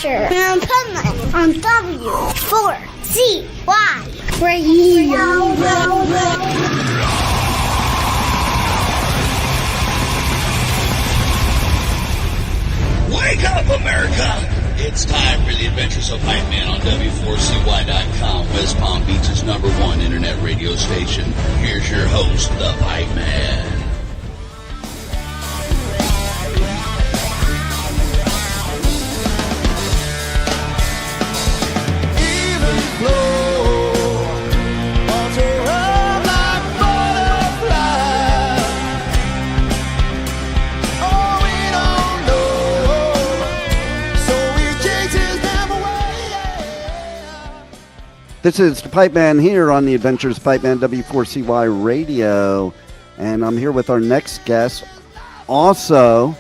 adventure in Pipeman on W4CY Radio. Wake up, America! It's time for the adventures of Pipeman on W4CY.com, West Palm Beach's #1 internet radio station. Here's your host, the Pipeman. This is the Pipeman here on the Adventures of Pipeman W4CY Radio, and I'm here with our next guest, also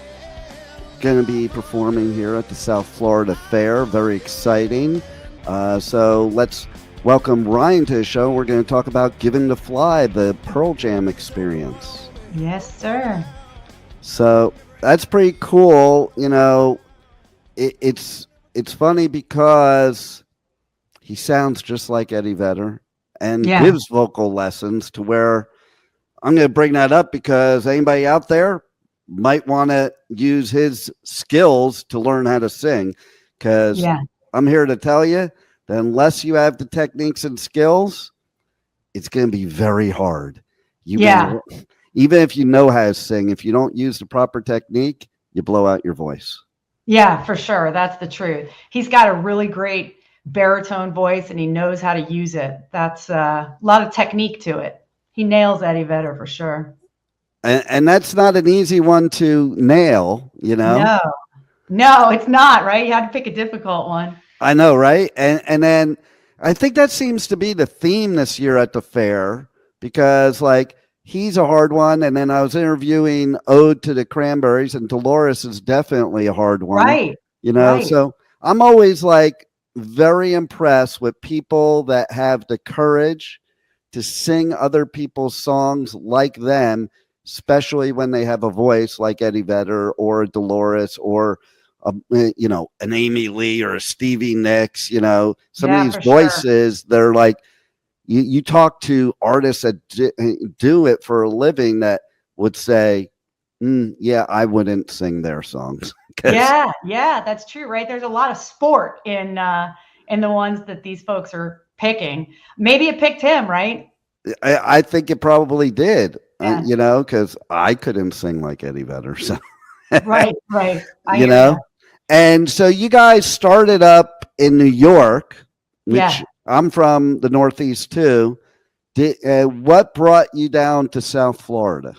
going to be performing here at the South Florida Fair. Very exciting. So let's welcome Ryan to the show. We're going to talk about Given to Fly, the Pearl Jam experience. Yes, sir. So that's pretty cool. You know, it's funny because he sounds just like Eddie Vedder and gives vocal lessons to where I'm going to bring that up because anybody out there might want to use his skills to learn how to sing. Because I'm here to tell you that unless you have the techniques and skills, it's going to be very hard. Even if you know how to sing, if you don't use the proper technique, you blow out your voice. Yeah, for sure. That's the truth. He's got a really great baritone voice and he knows how to use it. That's a lot of technique to it. He nails Eddie Vedder for sure. And that's not an easy one to nail, you know? No, it's not, right? You had to pick a difficult one. I know, right? And then I think that seems to be the theme this year at the fair because, like, he's a hard one. And then I was interviewing Ode to the Cranberries, and Dolores is definitely a hard one. Right. You know, right. So I'm always like very impressed with people that have the courage to sing other people's songs like them, especially when they have a voice like Eddie Vedder or Dolores or you know, an Amy Lee or a Stevie Nicks. You know, some of these voices, they're like, you talk to artists that do it for a living that would say, I wouldn't sing their songs. Yeah, that's true, right? There's a lot of sport in the ones that these folks are picking. Maybe it picked him, right? I think it probably did, you know, because I couldn't sing like Eddie Vedder. So. Right. You know? And so you guys started up in New York, which I'm from the Northeast too. What brought you down to South Florida?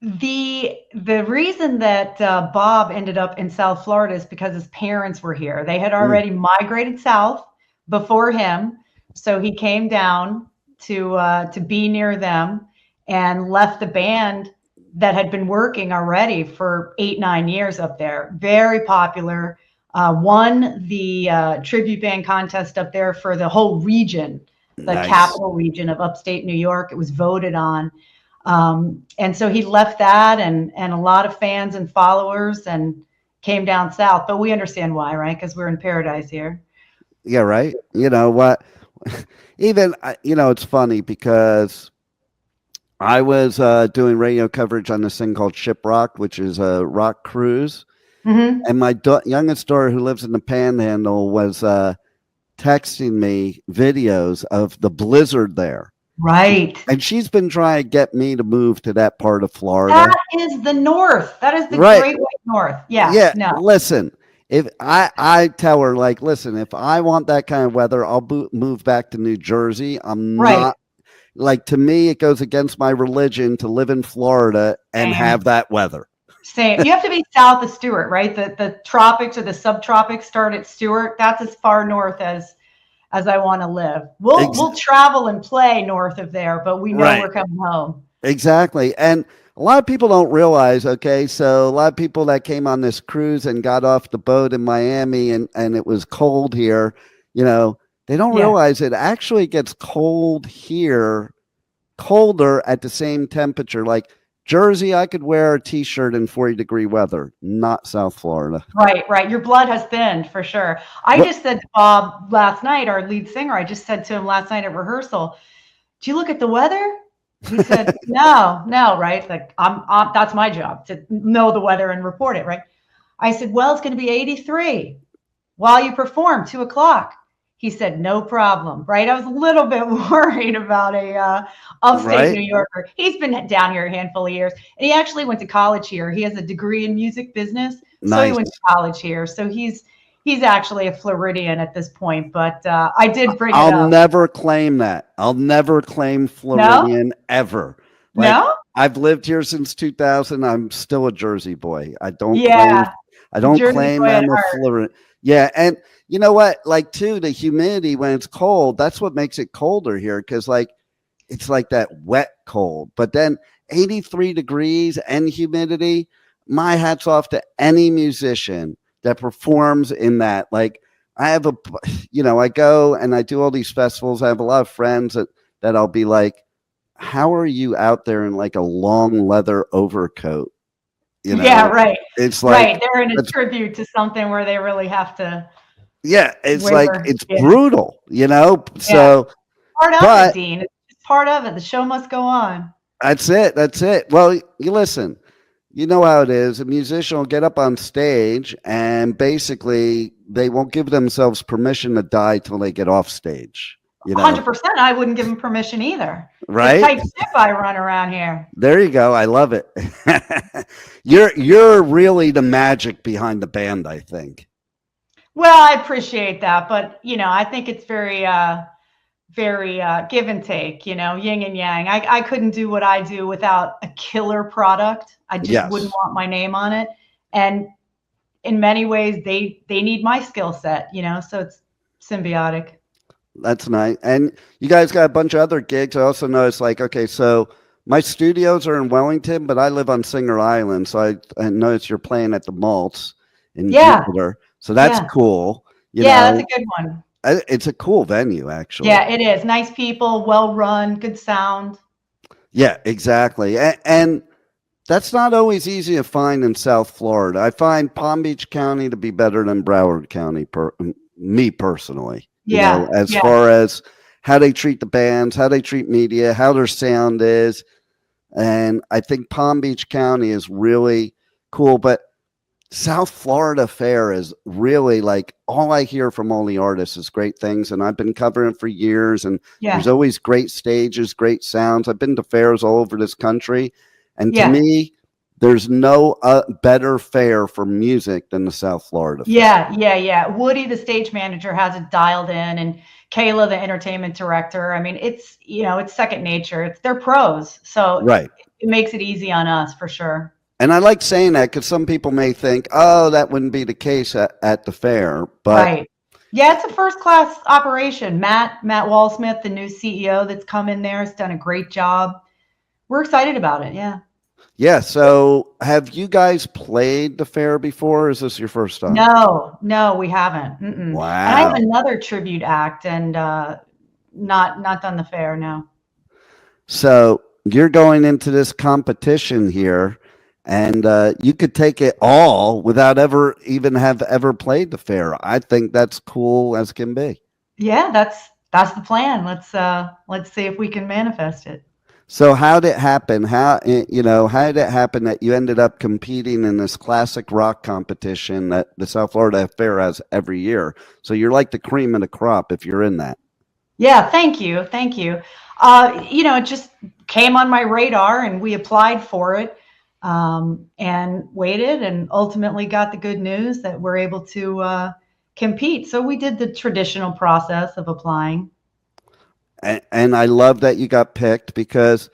The reason that Bob ended up in South Florida is because his parents were here. They had already migrated south before him, so he came down to be near them and left the band that had been working already for 8-9 years up there. Very popular. Won the tribute band contest up there for the whole region, the capital region of upstate New York. It was voted on. And so he left that and a lot of fans and followers and came down south. But we understand why, right? Because we're in paradise here. Yeah, right. You know what? Even, you know, it's funny because I was doing radio coverage on this thing called Shiprock, which is a rock cruise. Mm-hmm. And my youngest daughter, who lives in the Panhandle, was texting me videos of the blizzard there. Right. And she's been trying to get me to move to that part of Florida. That is the north. That is the great white north. Yeah. No. Listen, if I tell her, like, listen, if I want that kind of weather, I'll move back to New Jersey. I'm not, like, to me, it goes against my religion to live in Florida and have that weather. Same. You have to be south of Stewart, right? The tropics or the subtropics start at Stewart. That's as far north as I want to live. We'll travel and play north of there, but we know we're coming home. Exactly. And a lot of people don't realize, so a lot of people that came on this cruise and got off the boat in Miami and it was cold here, you know, they don't realize it actually gets cold here, colder at the same temperature. Like Jersey, I could wear a t-shirt in 40-degree weather, not South Florida. Right. Your blood has thinned for sure. I just said to Bob last night, our lead singer, I just said to him last night at rehearsal, "Do you look at the weather?" He said, no, right? Like that's my job, to know the weather and report it, right? I said, well, it's going to be 83 while you perform, 2:00. He said, no problem, right? I was a little bit worried about a upstate New Yorker. He's been down here a handful of years, and he actually went to college here. He has a degree in music business, so he went to college here. So he's actually a Floridian at this point, but I did bring it up. I'll never claim that. I'll never claim Floridian ever. No? I've lived here since 2000. I'm still a Jersey boy. I don't claim I'm a Floridian. Yeah, and you know what? Like, too, the humidity when it's cold, that's what makes it colder here, because it's like that wet cold. But then 83 degrees and humidity, my hat's off to any musician that performs in that. Like, I have I go and I do all these festivals. I have a lot of friends that I'll be like, how are you out there in like a long leather overcoat? Yeah, right. It's like, they're in a tribute to something where they really have to. Yeah, it's brutal, So part of it, Dean. It's part of it. The show must go on. That's it. Well, you listen. You know how it is. A musician will get up on stage and basically they won't give themselves permission to die till they get off stage. 100%. I wouldn't give them permission either. Right? It's tight ship I run around here. There you go. I love it. You're really the magic behind the band, I think. Well, I appreciate that, but I think it's very give and take, yin and yang. I couldn't do what I do without a killer product. I just wouldn't want my name on it. And in many ways, they need my skill set, so it's symbiotic. That's nice. And you guys got a bunch of other gigs. I also noticed, okay, so my studios are in Wellington, but I live on Singer Island. So I noticed you're playing at the Maltz in Jupiter. So that's cool. That's a good one. It's a cool venue, actually. Yeah, it is. Nice people, well run, good sound. Yeah, exactly. And that's not always easy to find in South Florida. I find Palm Beach County to be better than Broward County, me personally. As far as how they treat the bands, how they treat media, how their sound is. And I think Palm Beach County is really cool. But South Florida Fair is really all I hear from all the artists is great things. And I've been covering for years. And there's always great stages, great sounds. I've been to fairs all over this country. And to me, there's no better fair for music than the South Florida Fair. Yeah. Woody, the stage manager, has it dialed in, and Kayla, the entertainment director. I mean, it's it's second nature. They're pros, so it makes it easy on us for sure. And I like saying that because some people may think, oh, that wouldn't be the case at the fair, but it's a first class operation. Matt Walsmith, the new CEO that's come in there, has done a great job. We're excited about it. Yeah. So have you guys played the fair before? Or is this your first time? No, we haven't. Wow. And I have another tribute act and not done the fair. No. So you're going into this competition here and you could take it all without ever played the fair. I think that's cool as can be. Yeah, that's the plan. Let's see if we can manifest it. So how did it happen? How did it happen that you ended up competing in this classic rock competition that the South Florida Fair has every year? So you're like the cream of the crop if you're in that. Yeah, thank you. It just came on my radar and we applied for it and waited and ultimately got the good news that we're able to compete. So we did the traditional process of applying. And I love that you got picked because,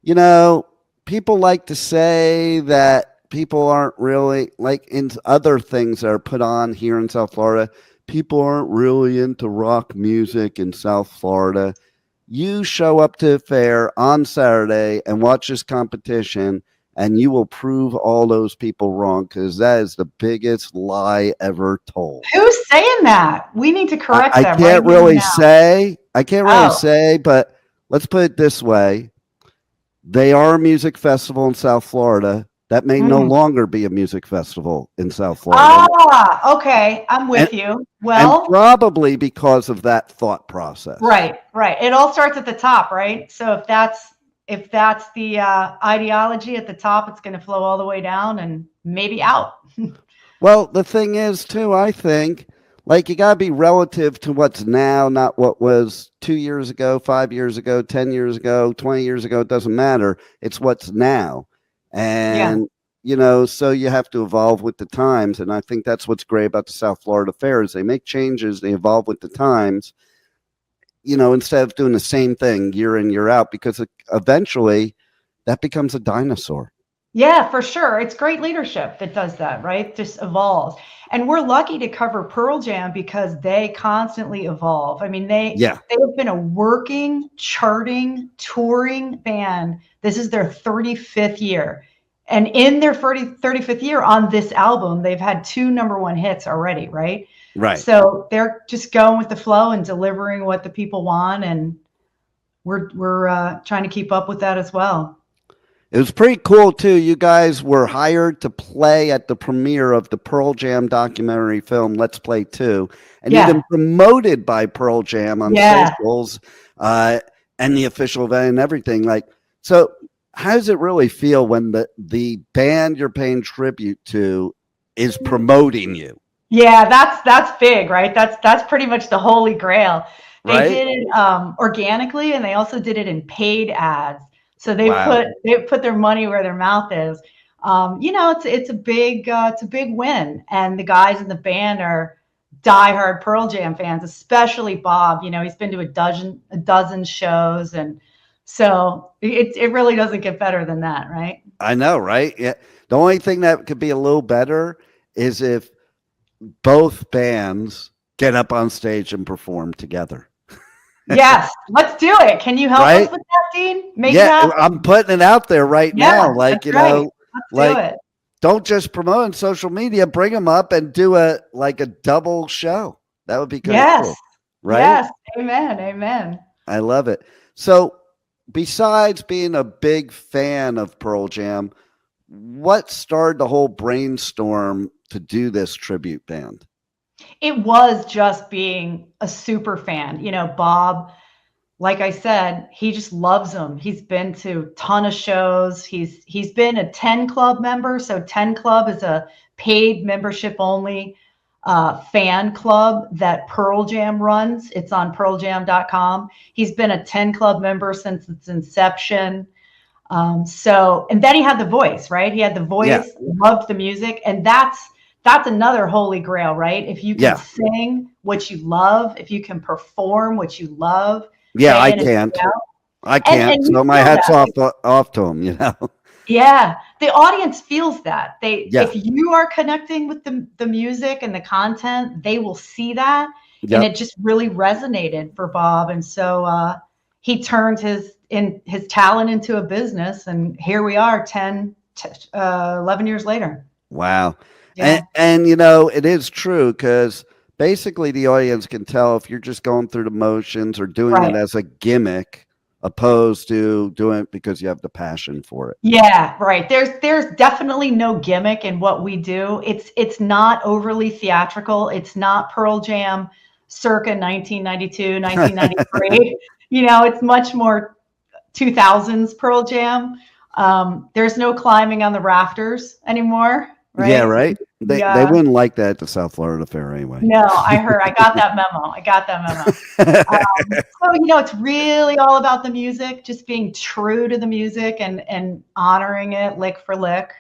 people like to say that people aren't really, like in other things that are put on here in South Florida, people aren't really into rock music in South Florida. You show up to the fair on Saturday and watch this competition, and you will prove all those people wrong because that is the biggest lie ever told. Who's saying that? We need to correct them. I can't really say, but let's put it this way. they are a music festival in South Florida. That may no Mm. longer be a music festival in South Florida. Ah, okay. I'm with you. And Well, probably because of that thought process. right. It all starts at the top, right? So if that's the ideology at the top, it's going to flow all the way down and maybe out. Well, the thing is, too, I think, like, you got to be relative to what's now, not what was 2 years ago, 5 years ago, 10 years ago, 20 years ago. It doesn't matter. It's what's now. And, so you have to evolve with the times. And I think that's what's great about the South Florida Fair is they make changes, they evolve with the times, instead of doing the same thing year in, year out, because eventually that becomes a dinosaur. Yeah, for sure. It's great leadership that does that, right? Just evolves. And we're lucky to cover Pearl Jam because they constantly evolve. I mean, they've been a working, charting, touring band. This is their 35th year. And in their 35th year on this album, they've had 2 #1 hits already, right? Right. So they're just going with the flow and delivering what the people want. And we're trying to keep up with that as well. It was pretty cool, too. You guys were hired to play at the premiere of the Pearl Jam documentary film, Let's Play 2. And you've been promoted by Pearl Jam on socials and the official event and everything. So how does it really feel when the band you're paying tribute to is promoting you? Yeah, that's big, right? That's pretty much the holy grail. They did it organically, and they also did it in paid ads. So they put their money where their mouth is. It's a big win, and the guys in the band are diehard Pearl Jam fans, especially Bob. He's been to a dozen shows, and so it really doesn't get better than that, right? I know, right? Yeah. The only thing that could be a little better is if both bands get up on stage and perform together. Yes, let's do it. Can you help us with that, Dean? Make it happen. I'm putting it out there right now. Let's do it. Don't just promote on social media. Bring them up and do a double show. That would be kind of cool, right? Yes, amen. I love it. So, besides being a big fan of Pearl Jam, what started the whole brainstorm to do this tribute band? It was just being a super fan. Bob, like I said, he just loves them. He's been to a ton of shows. He's been a 10 Club member. So 10 Club is a paid membership only fan club that Pearl Jam runs. It's on pearljam.com. He's been a 10 Club member since its inception. And then he had the voice, right? He had the voice, loved the music, and that's another holy grail, right? If you can sing what you love, if you can perform what you love. Yeah, I can't. And so my hat's off to him, Yeah, the audience feels that. If you are connecting with the music and the content, they will see that. And it just really resonated for Bob. And so he turned his talent into a business. And here we are 11 years later. Wow. Yeah. And it is true because basically the audience can tell if you're just going through the motions or doing it as a gimmick opposed to doing it because you have the passion for it. Yeah, right. There's definitely no gimmick in what we do. It's not overly theatrical. It's not Pearl Jam circa 1992, 1993. It's much more 2000s Pearl Jam. There's no climbing on the rafters anymore. Right? Yeah, right. They wouldn't like that at the South Florida Fair anyway. No, I got that memo. So, it's really all about the music, just being true to the music and honoring it lick for lick.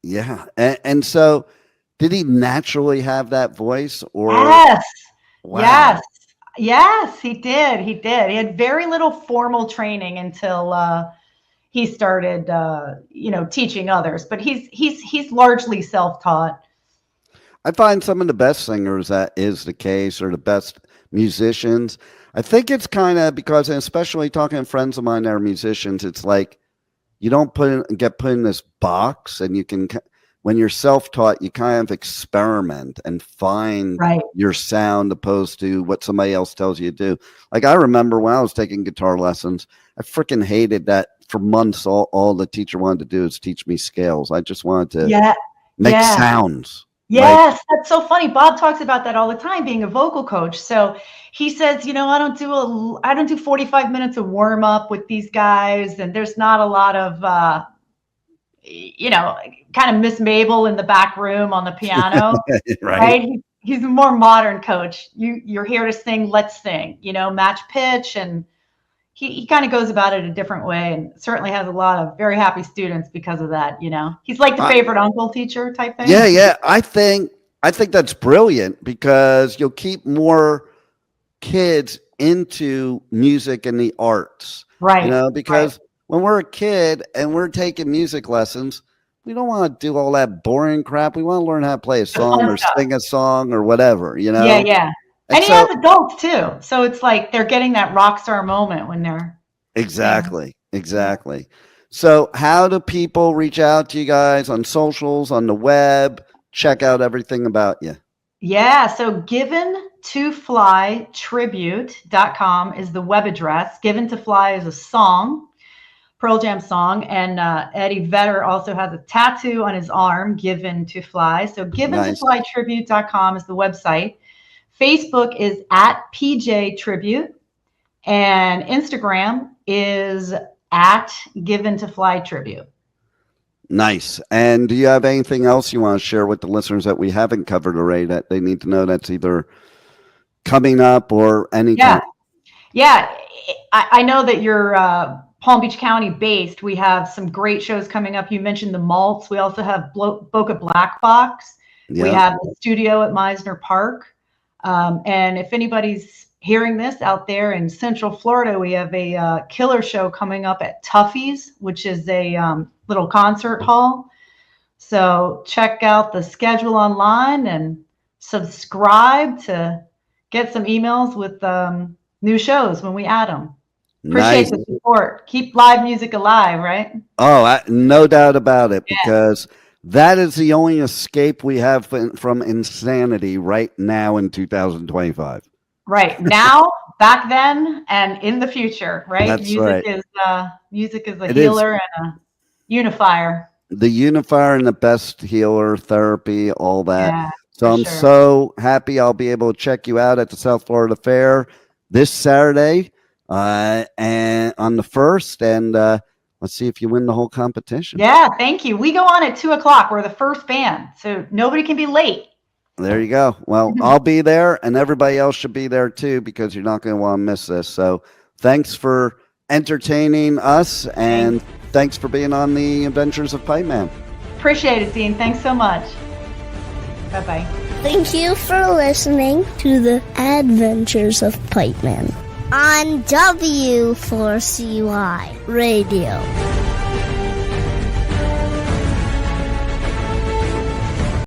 Yeah. And so did he naturally have that voice or? Yes. Wow. Yes, he did. He had very little formal training until he started, teaching others, but he's largely self-taught. I find some of the best singers that is the case, or the best musicians. I think it's kind of because, and especially talking to friends of mine that are musicians, it's like you don't get put in this box, and you can when you're self-taught, you kind of experiment and find your sound opposed to what somebody else tells you to do. Like I remember when I was taking guitar lessons, I freaking hated that for months. All the teacher wanted to do is teach me scales. I just wanted to make sounds. Yes, that's so funny. Bob talks about that all the time, being a vocal coach. So he says, you know, I don't do 45 minutes of warm up with these guys, and there's not a lot of you know, kind of Miss Mabel in the back room on the piano, right? He's a more modern coach. You're here to sing, let's sing, you know, match pitch. And he kind of goes about it a different way, and certainly has a lot of very happy students because of that. You know, he's like the favorite uncle teacher type thing. Yeah. I think that's brilliant because you'll keep more kids into music and the arts, right? You know, because when we're a kid and we're taking music lessons, we don't want to do all that boring crap. We want to learn how to play a song or sing a song or whatever, you know? Yeah. And he has adults too. So it's like they're getting that rock star moment when they're. Exactly. So how do people reach out to you guys on socials, on the web, check out everything about you? Yeah. So giventoflytribute.com is the web address. Given to Fly is a song. Pearl Jam song, and Eddie Vedder also has a tattoo on his arm, Given to Fly. So giventoflytribute.com is the website. Facebook is at PJ Tribute, and Instagram is at Given to Fly Tribute. Nice. And do you have anything else you want to share with the listeners that we haven't covered already that they need to know that's either coming up or anything? Yeah. I know that you're Palm Beach County based. We have some great shows coming up. You mentioned the Malts. We also have Boca Black Box. Yeah. We have the studio at Meisner Park. And if anybody's hearing this out there in Central Florida, we have a killer show coming up at Tuffy's, which is a little concert hall. So check out the schedule online and subscribe to get some emails with new shows when we add them. Appreciate the support. Keep live music alive, right? Oh, no doubt about it, because that is the only escape we have from insanity right now in 2025. Right now, back then, and in the future, right? That's music is a healer and a unifier. The unifier and the best healer, therapy, all that. Yeah, so I'm so happy I'll be able to check you out at the South Florida Fair this Saturday. And on the 1st, and let's see if you win the whole competition. Yeah, thank you. We go on at 2:00. We're the first band, so nobody can be late. There you go. Well, I'll be there, and everybody else should be there too, because you're not going to want to miss this. So thanks for entertaining us, and thanks for being on the Adventures of Pipeman. Appreciate it, Dean. Thanks so much. Bye-bye. Thank you for listening to the Adventures of Pipeman on W4CY Radio.